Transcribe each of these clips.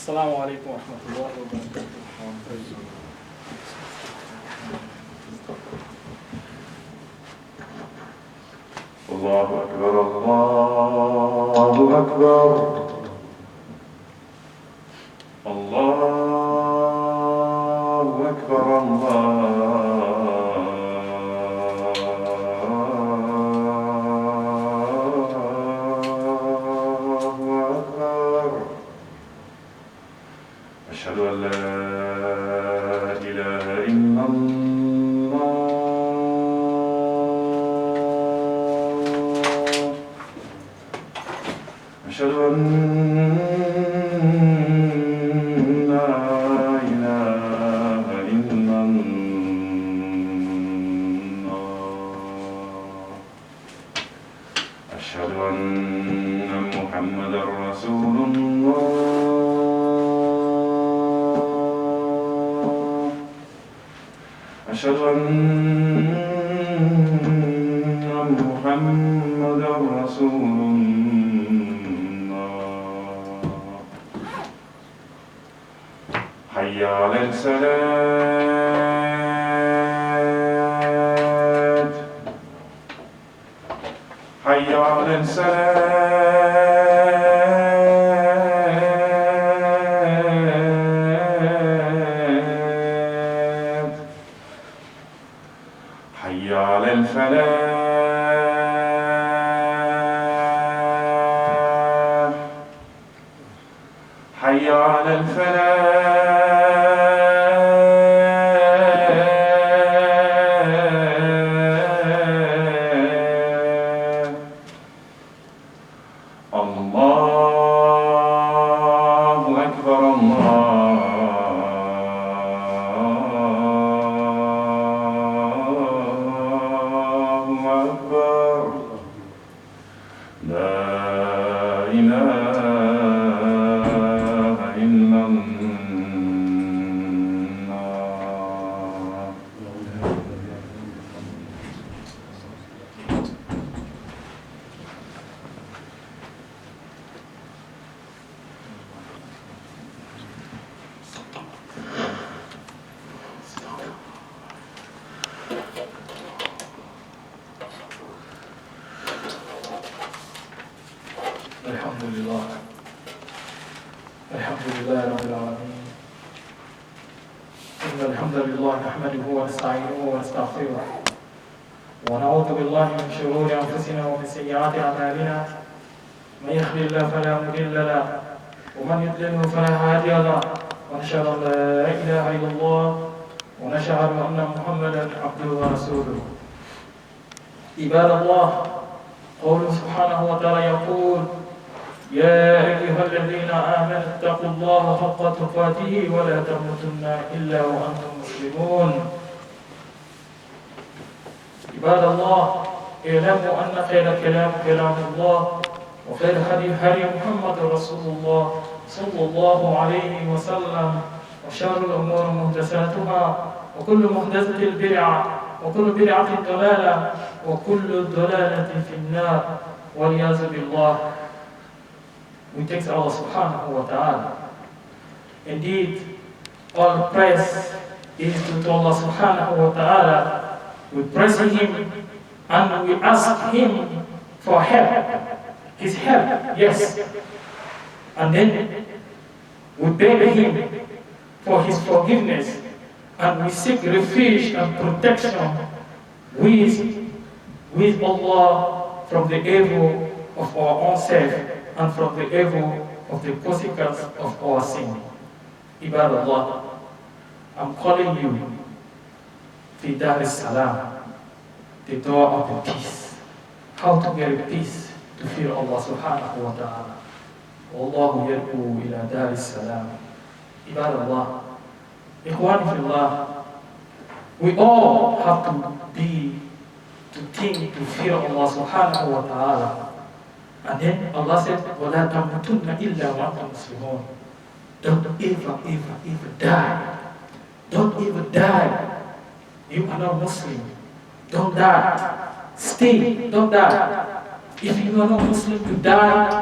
السلام عليكم ورحمة الله وبركاته. الله أكبر الله أكبر الله أكبر الله أكبر. أشهد أن لا إله إلا الله. أشهد أن لا إله إلا الله. أشهد أن محمدا رسول الله. أشهد أن محمدا رسول الله. حي على الصلاة حي على الصلاة حي على الفلاح حي على الفلاح. الله أكبر الله أكبر. لا إله إلا الله. الحمد لله رب العالمين. إن الحمد لله نحمده ونستعينه ونستغفره ونعوذ بالله من شرور أنفسنا ومن سيئات أعمالنا. من يهد الله فلا مضل له ومن يضلله فلا هادي له. ونشهد أن لا إله إلا الله ونشهد أن محمدا عبده ورسوله. عباد الله، قوله سبحانه وتعالى يقول: يا أيها الذين آمنوا اتقوا الله حق تقاته ولا تموتن إلا وأنتم مسلمون. عباد الله، اعلموا أن خير كلام كلام الله، وخير هدي هدي محمد رسول الله صلى الله عليه وسلم، وشر الأمور محدثاتها، وكل محدثة بدعة، وكل بدعة ضلالة، وكل ضلالة في النار والعياذ بالله. We thank Allah subhanahu wa ta'ala. Indeed, all praise is to Allah subhanahu wa ta'ala. We praise Him and we ask Him for help. His help, yes. And then we beg Him for His forgiveness and we seek refuge and protection with Allah from the evil of our own self and from the evil of the consequence of our sin. Ibad Allah, I'm calling you to Dar es Salaam, the door of the peace. How to get peace? To fear Allah subhanahu wa ta'ala. Wallahu yad'u ila Dar es Salaam. Ibad Allah, Ikhwani fillah, we all have to think to fear Allah subhanahu wa ta'ala. And then Allah said, وَلَا تَمُوتُنَّ إِلَّا وَأَنْتُمْ مُسْلِمُونَ. Don't ever die. Don't ever die. You are not Muslim. Don't die. Stay. Don't die. If you are not Muslim, you die,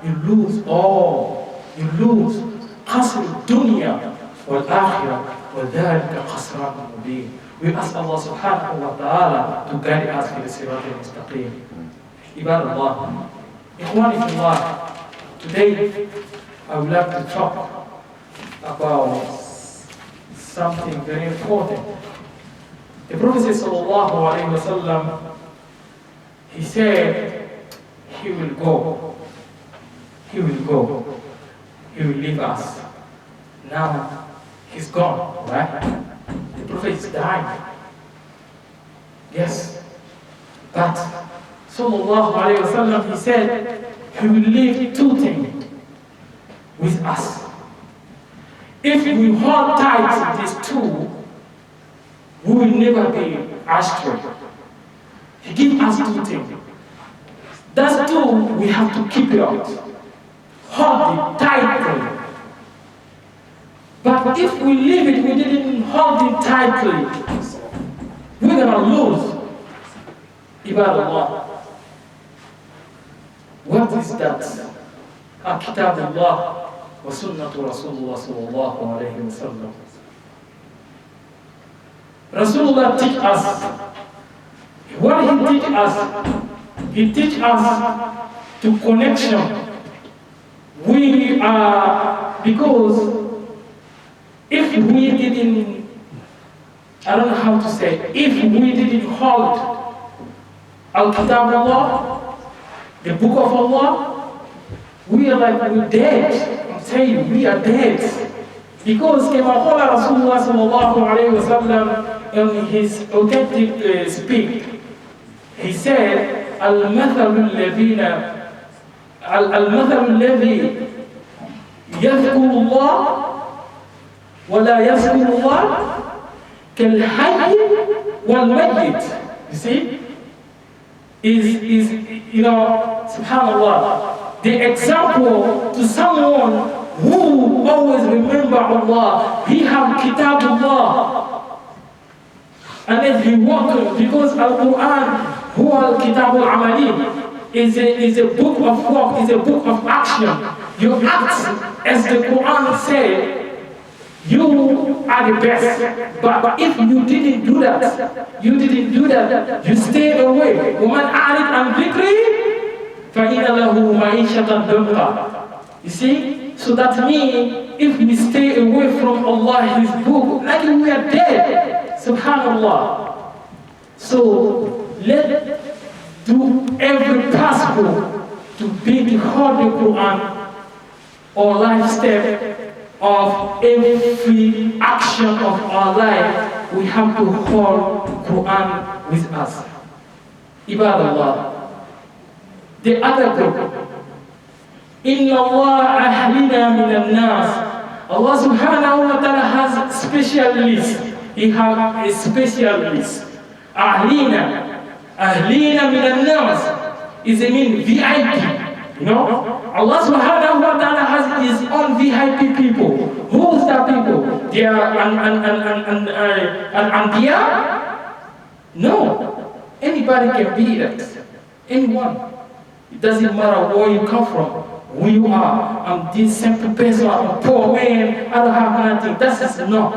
you lose all. You lose قصر الدنيا والآخرة وذلك قصران مبين. We ask Allah subhanahu wa ta'ala to guide us to the Sirat al-Mustaqim. Ibad Allah, Ikhwani fillah, today I would like to talk about something very important. The Prophet sallallahu alayhi wa sallam, he said he will go, he will leave us. Now he's gone, right? The Prophet is dying. Yes, but sallallahu alayhi wa sallam, he said he will leave two things with us. If we hold tight to these two, we will never be astray. He gives us two things. That's two, we have to keep it out. Hold it tightly. But if we leave it, we didn't hold it tightly, we're gonna lose. Ibadallah. What is that? Kitabullah wa sunnatu Rasulullah sallallahu alayhi wa sallam. Rasulullah teach us. What he teach us to connection. We are, because if we didn't, I don't know how to say, if we didn't hold Al-Kitabullah, the book of Allah, we are like, we're dead. I'm telling you, we are dead. Because Kama Qala Rasulullah sallallahu alayhi wa sallam in his authentic speak, he said, Al-Mathalu alladhi yadhkuru Allah wa la yadhkuru Allah kal-hayy wal-mayyit. You see? Is subhanallah, the example to someone who always remember Allah. He have Kitabullah, and then he walk, because Al-Quran huwa al-Kitab al-Amali, is a book of work, is a book of action. You act as the Quran said, you are the best. But if you didn't do that, you stay away. وَمَنْ أَعْرِضْ عَنْ ذِكْرِي فَإِنَّ لَهُ مَعِيشَةً ضَنْكًا. You see? So that means if we stay away from Allah, His book, like we are dead. Subhanallah. So let's do every possible to be the Holy Quran or life step of every action of our life. We have to hold Quran with us. Ibadallah. The other group. Inna Allah ahlina min al-nas. Allah subhanahu wa ta'ala has special list. He has a special list. Ahlina min al-nas is a mean VIP. You know, Allah subhanahu wa ta'ala has his own VIP people. Who's the people? They are an Anbiya? No. Anybody can be that. Anyone. It doesn't matter where you come from, who you are. I'm this simple person, I'm a poor man, I don't have nothing. That's just no.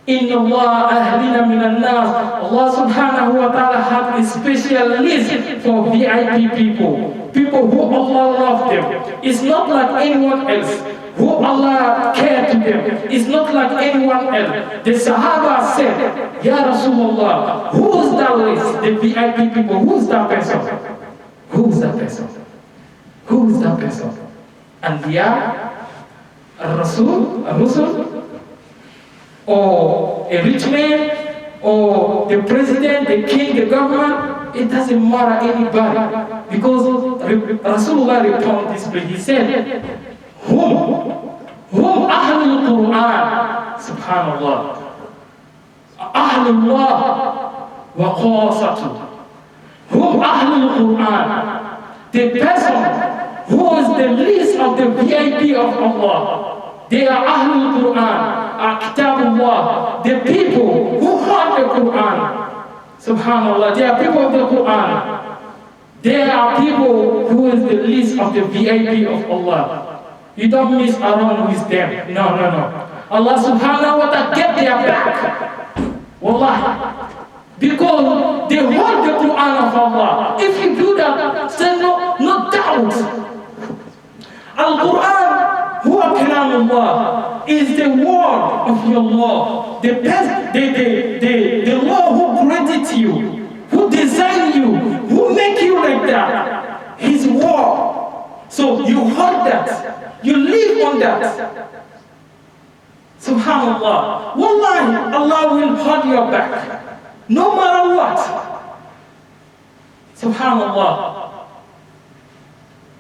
Inna Allah ahlina min al-nas. Allah subhanahu wa ta'ala has a special list for VIP people. People who Allah loves them. It's not like anyone else. Who Allah cared to them. It's not like anyone else. The Sahaba said, Ya Rasulullah, who's that list? The VIP people, who's that person? Who's that person? Who's that person? Anbiya, Rasul, or a rich man, or the president, the king, the government. It doesn't matter anybody, because Rasulullah reported this way. He said, "Whom Ahlul Quran, Subhanallah, Ahlullah wa Qasatu. Whom Ahlul Quran, the person who is the least of the VIP of Allah. They are Ahlul Quran, Kitabullah, the people who hold the Quran. Subhanallah, they are people of the Quran. They are people who is the least of the VIP of Allah. You don't mess around with them. No, no, no. Allah subhanahu wa ta'ala get their back. Wallahi. Because they hold the Quran of Allah. If you do that, say no doubt. Al-Quran, huwa kalamullah, is the word of your Lord. The Lord who created you, who designed you, who make you like that. His word. So you hold that. You live on that. Subhanallah. Wallahi, Allah will hold your back. No matter what. Subhanallah.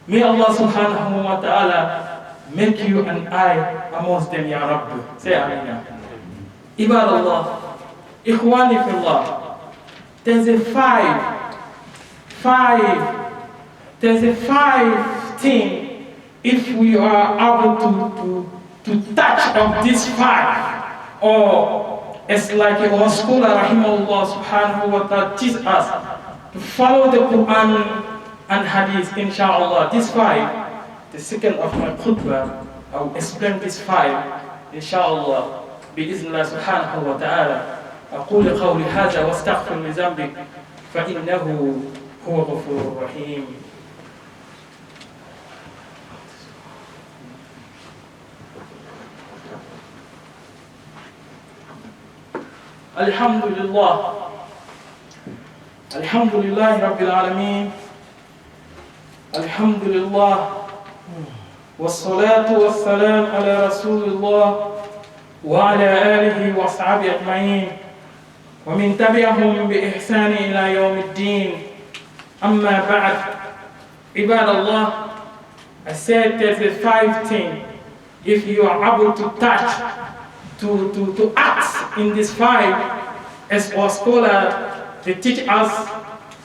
May Allah subhanahu wa ta'ala make you and I amongst them, Ya Rabbi. Say Ameen. Ibadallah. Ikhwani fillah. There's a five thing if we are able to touch of this five, or it's like our scholar rahimahullah subhanahu wa ta'ala teach us to follow the Quran and Hadith, inshallah. This five, the second of my khutbah, I will explain this five, inshallah, بإذن الله سبحانه وتعالى. أقول قولي هذا واستغفر لذنبي فإنه هو غفور رحيم. Alhamdulillah. Alhamdulillah Rabbil Alameen. Alhamdulillah. Wassalatu wassalam ala Rasulillah wa ala alihi wa ashabihi ajma'in wa min tabi'ahum bi ihsani ila yawmiddin. Amma ba'd. Ibadallah, I said there's a five things. If you are able to touch, to act in this five, as our scholar, they teach us,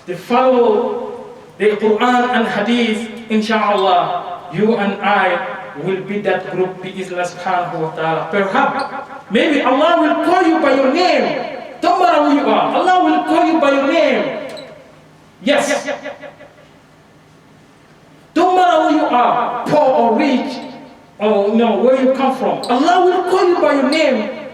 they follow the Quran and Hadith, inshallah, you and I will be that group, bi-iznillah subhanahu wa ta'ala. Perhaps, maybe Allah will call you by your name. Don't matter who you are, Allah will call you by your name. Yes. Don't matter who you are, poor or rich, or no, where you come from. Allah will call you by your name.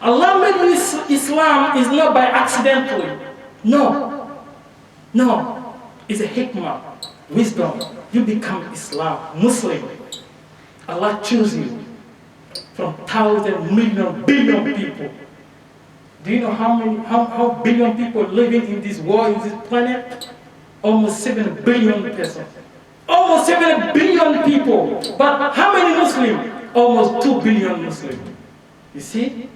Allah made Islam is not by accidentally. No. It's a hikmah, wisdom. You become Islam, Muslim. Allah chooses you from thousands, millions, billion people. Do you know how billion people living in this world, in this planet? Almost 7 billion persons. Almost 7 billion people. But how many Muslims? Almost 2 billion Muslims. You see?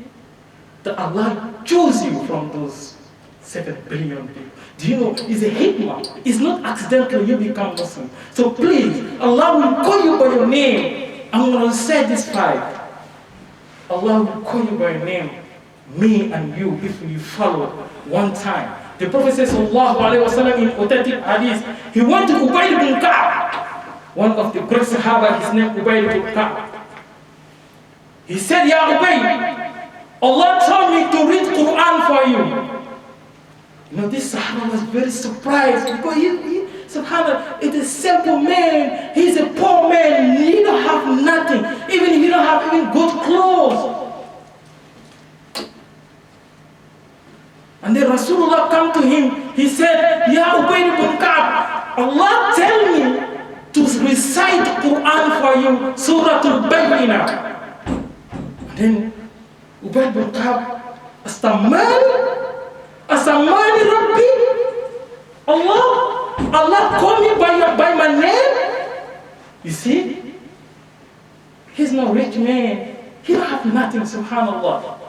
That Allah chose you from those 7 billion people. Do you know? It's a hikmah. It's not accidental you become Muslim. So please, Allah will call you by your name. I'm going to say this five. Allah will call you by your name. Me and you, if you follow one time. The Prophet says, sallallahu alayhi wa sallam, in authentic hadith, he went to Ubay ibn Ka'b, one of the great Sahaba, his name Ubay ibn Ka'b. He said, Ya Ubay, Allah told me to read Quran for you. You know, this Sahaba was very surprised because he subhanAllah, it is a simple man, he's a poor man, he don't have nothing, even he don't have even good clothes. And then Rasulullah come to him, he said, Ya Ubay ibn Ka'b, Allah tell me to recite Quran for you, Surah Al-Bayyinah. And then Ubay ibn Ka'b, Astamani Rabbi, Allah call me by my name. You see, he's not rich man, he don't have nothing, subhanallah.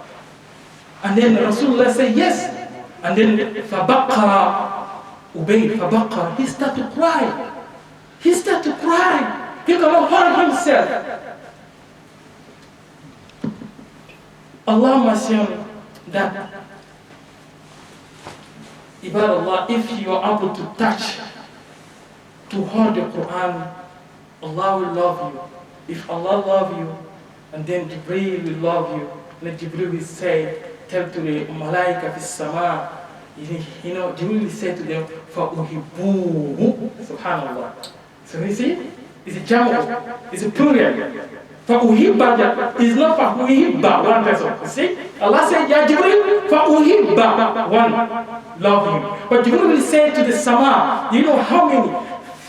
And then Rasulullah said yes. And then Fabaqa Ubay, Fabaqa, he started to cry. He started to cry. He cannot hold himself. Allah mentioned that, Ibadallah, if you are able to touch, to hold the Quran, Allah will love you. If Allah love you, and then Jibreel will love you, then Jibreel will say, tell to the malaika fi sama, you know, Jibreel will say to them, فَأُحِبُّوهُ, subhanallah. So you see, it's a jamu, it's a plural. فَأُحِبَّ is not فَأُحِبَّ, one person. You see, Allah said, Ya Jibreel, فَأُحِبَّ, one, love him. But Jibreel will say to the sama, you know how many?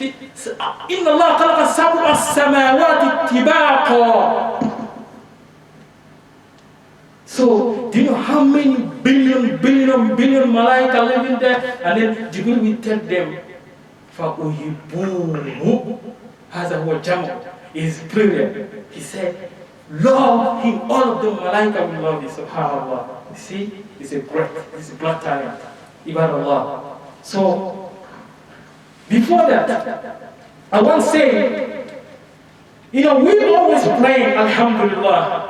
إِنَّ اللَّهَ خَلَقَ سَبْعَ السَّمَاوَاتِ اتِّبَاقًا. So, do you know how many billion malaika living there? And then Jibreel will tell them, فَأُحِبُّوهُ, هذا هو جمع, is plural. He said, love him, all of them malaika will love you, subhanAllah. You see, it's a black talent, ibadallah. So, before that, I want to say, you know, we always pray, alhamdulillah.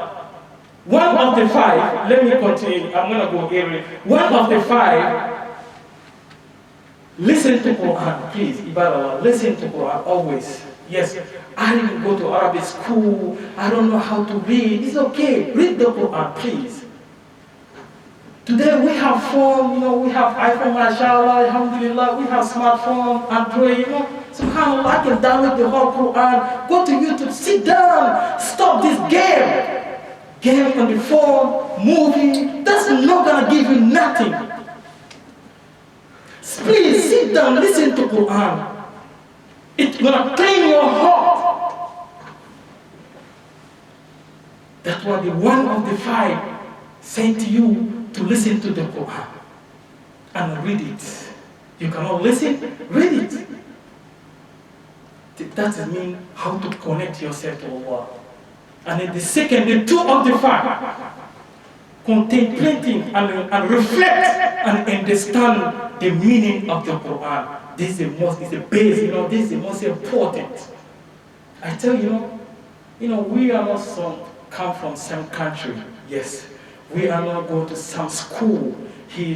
One of the five, let me continue, I'm going to go here. One of the five, listen to Quran, please, ibadallah, listen to Quran always. Yes, I didn't go to Arabic school, I don't know how to read. It's okay, read the Quran, please. Today we have phone, you know, we have iPhone, mashallah, alhamdulillah, we have smartphone, Android, you know. SubhanAllah, I can download the whole Quran, go to YouTube, sit down, stop this game. Game on the phone, movie, that's not gonna give you nothing. Please sit down, listen to Quran. It's gonna clean your heart. That's what the one of the five said to you to listen to the Quran and read it. You cannot listen, read it. That means how to connect yourself to Allah. And then the second, the two of the five, contemplating and reflect and understand the meaning of the Quran. This is the base, you know, this is the most important. I tell you, we are not come from some country. Yes, we are not going to some school. He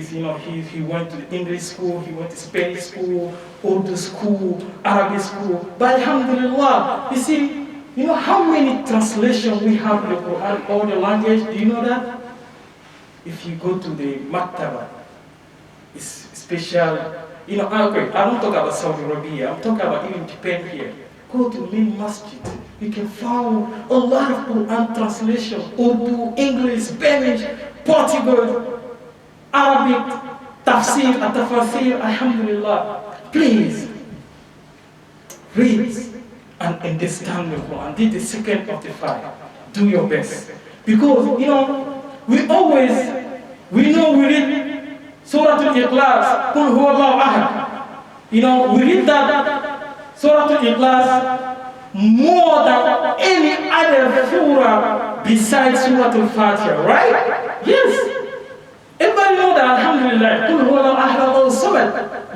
went to English school, he went to Spanish school, Urdu school, Arabic school. But alhamdulillah, you see, you know how many translations we have in the Quran, all the language, do you know that? If you go to the Maktaba, it's special, okay, I don't talk about Saudi Arabia, I'm talking about even Japan here. Go to main masjid, you can find a lot of Quran translation, Urdu, English, Spanish, Portugal, Arabic, tafsir, tafsir, alhamdulillah. Please, read and understand the Quran. This is the second of the five. Do your best. Because, we read Surah Al-Ikhlas, Qul Huwa Allahu Ahad. We read that Surah Al-Ikhlas more than any other surah besides Surah Al-Fatiha, right? Yes. Everybody know that, alhamdulillah, قُلْ هُوَ اللَّهُ أَحَدٌ اللَّهُ الصَّمَدُ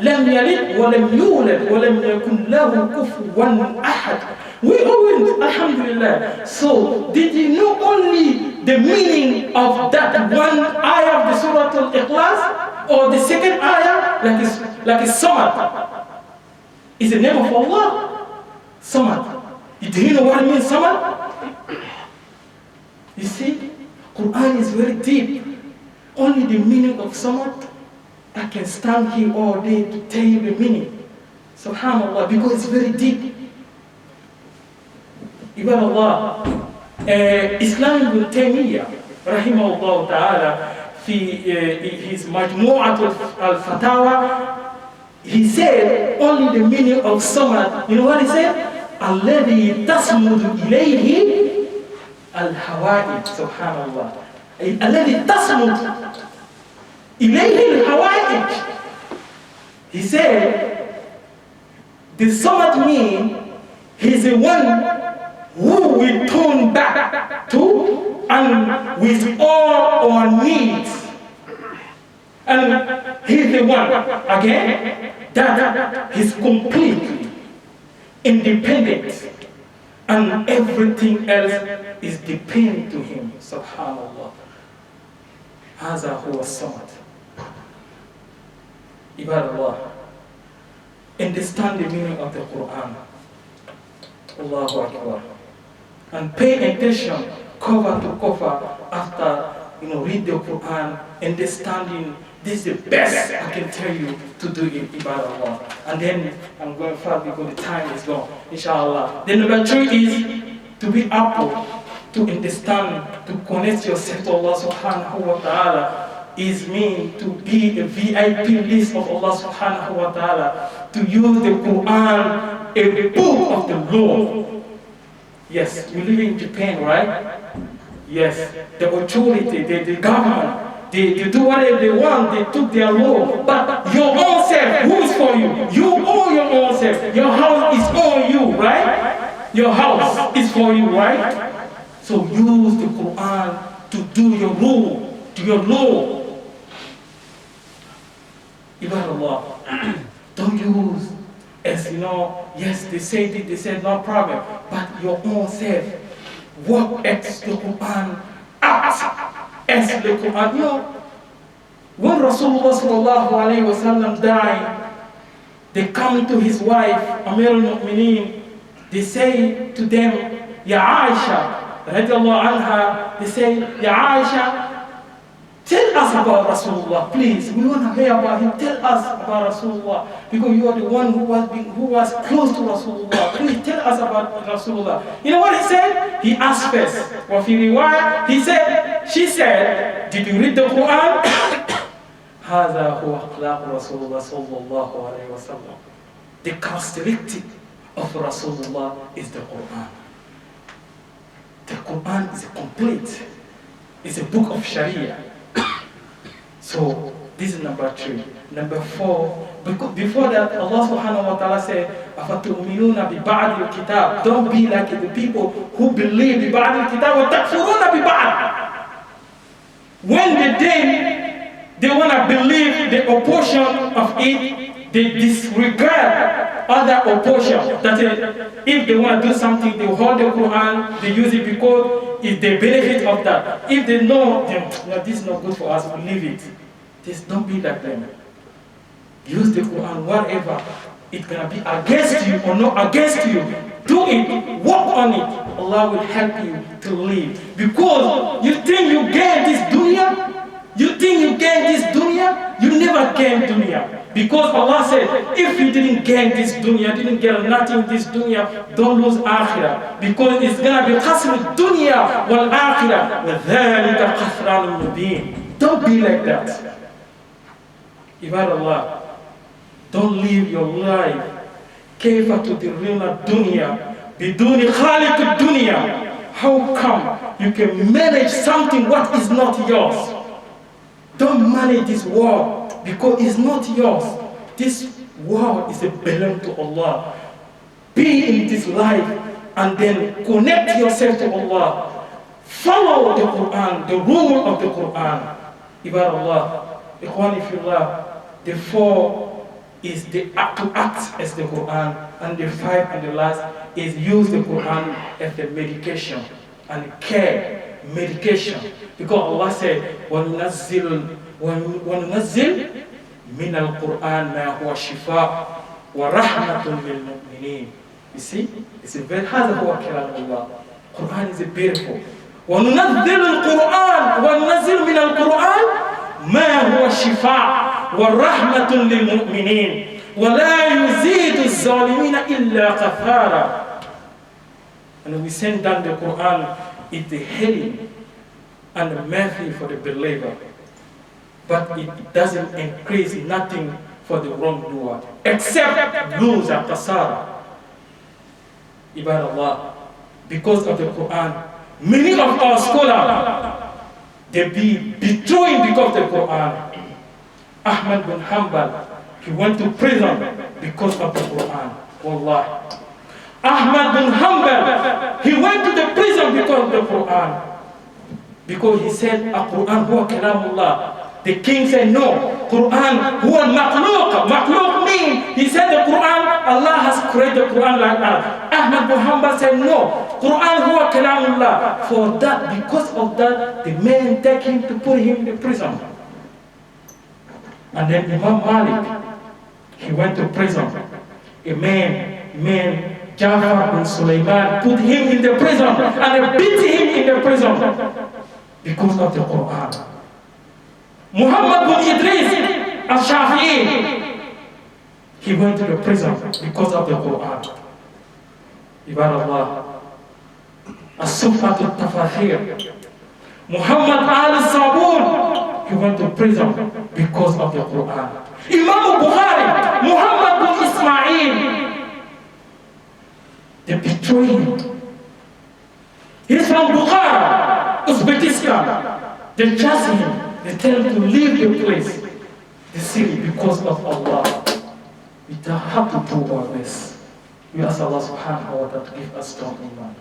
لَمْ يَلِدْ وَلَمْ يُولَدْ وَلَمْ يَكُنْ لَهُ كُفُوًا أَحَدٌ. We always, alhamdulillah. So, did you know only the meaning of that one ayah of the Surah Al-Ikhlas, or the second ayah, like a Samad? Is the name of Allah? Samad. Do you know what it means, Samad? You see, Quran is very deep. Only the meaning of Samad, I can stand here all day to tell you the meaning. Subhanallah, because it's very deep. Ibn Allah, Islam Ibn Taymiyyah, rahimahullah ta'ala, his Majmu'at al-Fatawa, he said only the meaning of Samad. You know what he said? الذي تصمد إليه الحوائج. Subhanallah. الذي تصمد إليه الحوائج. He said, the Samad means he's the one who will turn back to and with all our needs. And he's the one, again, that is completely independent, and everything else is dependent to him. Subhanallah. هذا هو الصمد. Ibadallah. Understand the meaning of the Quran. Allahu Akbar. And pay attention cover to cover after read the Quran, understanding. This is the best I can tell you to do in Ibadah. And then I'm going fast because the time is gone, inshallah. Then number 3 is to be able to understand, to connect yourself to Allah subhanahu wa ta'ala is mean to be a VIP list of Allah subhanahu wa ta'ala, to use the Quran, a book of the law. Yes, we live in Japan, right? Yes, the authority, the government, they do whatever they want, they took their law. But your own self, who is for you? You own your own self. Your house is on you, right? Your house is for you, right? So use the Quran to do your rule, to your law. Ibadallah, don't use as yes, they said it, they said no problem, but your own self, work as the Quran, act as the Quran. When Rasulullah sallallahu alayhi wa sallam died, they come to his wife, Amir al-Mu'mineen, they say to them, Ya Aisha, radiallahu anha, they say, Ya Aisha, tell us about Rasulullah, please. We want to hear about him. Tell us about Rasulullah. Because you are the one who was close to Rasulullah. Please tell us about Rasulullah. You know what he said? He asked first. She said, did you read the Quran? هذا هو أخلاق رسول الله صلى الله عليه وسلم. The characteristic of Rasulullah is the Quran. The Quran is complete. It's a book of Sharia. So this is number 3. Number 4, because before that, Allah subhanahu wa ta'ala said, أَفَتُؤْمِنُونَ بِبَعْدِ الْكِتَابِ. Don't be like the people who believe بِبَعْدِ الْكِتَابِ وَتَكْفُرُونَ بِبَعْدِ. When they want to believe the opposition of it, they disregard other opposition. That if they want to do something, they hold the Quran, they use it because it's the benefit of that. If they know, this is not good for us, we leave it. Just don't be like them. Use the Quran, whatever. It's going to be against you or not against you. Do it, work on it. Allah will help you to live. Because you think you gain this dunya, you never gain dunya. Because Allah said, if you didn't gain this dunya, didn't get nothing this dunya, don't lose akhirah. Because it's going to be khasr dunya wal akhirah. وَذَلِكَ خَسْرَانٌ مُبِينٌ. Don't be like that. Ibadallah, don't live your life كيف تدرون الدنيا بدون خالق الدنيا. How come you can manage something what is not yours? Don't manage this world because it's not yours. This world is a belong to Allah. Be in this life and then connect yourself to Allah. Follow the Quran, the rule of the Quran. Ibadallah, Ikhwani fillah. The 4 is to act as the Quran, and the 5 and the last is use the Quran as the medication and care, medication. Because Allah said, وَنُنَزِّلُ مِنَ الْقُرْآنِ مَا هُوَ شِفَاءٌ وَرَحْمَةٌ لِلْمُؤْمِنِينَ. You see, it's a very hard work. Quran is a beautiful. وَنُنَزِّلُ مِنَ الْقُرْآنِ مَا هُوَ شِفَاءٌ وَرَحْمَةٌ لِلْمُؤْمِنِينَ وَلَا يُزِيدُ الظَّالِمِينَ إِلَّا كَفَارًا. And we send down the Quran, it's the healing and the mercy for the believer. But it doesn't increase nothing for the wrongdoer, except lose a kasara. Ibadallah, because of the Quran, many of our scholars, they be betrayed because of the Quran. Ahmad bin Hanbal, he went to prison because of the Quran. Wallah. Ahmad bin Hanbal, he went to the prison because of the Quran. Because he said, Quran huwa kalamullah. The king said, no, Quran huwa makhluq. Makhluq means, he said the Quran, Allah has created the Quran like that. Ahmad bin Hanbal said, no, Quran huwa kalamullah. For that, because of that, the men take him to put him in the prison. And then Imam Malik, he went to prison. A man, Jafar bin Sulaiman, put him in the prison and beat him in the prison. because of the Quran. Muhammad bin Idris al-Shafi'i, he went to the prison because of the Quran. Ibadallah. As-Sufat al-Tafathir, Muhammad al-Sabun, he went to prison because of the Quran. Imam Bukhari, Muhammad bin Ismail, they betrayed him. He's from Bukhara, Uzbekistan. They chase him. They tell him to leave the place, the city, because of Allah. We don't have to do all this. We ask Allah subhanahu wa ta'ala to give us strong iman.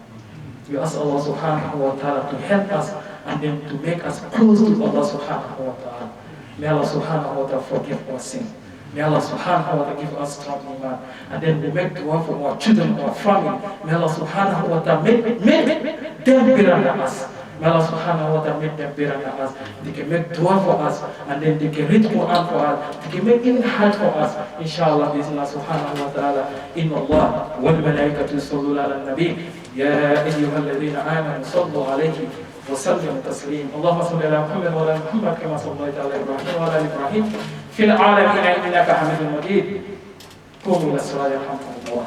We ask Allah subhanahu wa ta'ala to help us and then to make us close to Allah subhanahu wa ta'ala. May Allah subhanahu wa ta'ala forgive our sin. May Allah subhanahu wa ta'ala give us strong iman. And then we make dua for our children, our family. May Allah subhanahu wa ta'ala make them better than us. May Allah subhanahu wa ta'ala make them better than us. They can make dua for us, and then they can read Quran for us. They can make even hajj for us. Inshallah, bismillah subhanahu wa ta'ala. Inna Allah wal malaikatu yusalluna ala nabi. Ya ayyuhalladhina amanu sallu alayhi wa sallimu taslima. Allahumma salli ala Muhammad wa ala Muhammad kama sallaita ala Ibrahim wa ala Ibrahim fil alamin innaka Hamidum Majid. Qumu ila salati yarhamkumullah.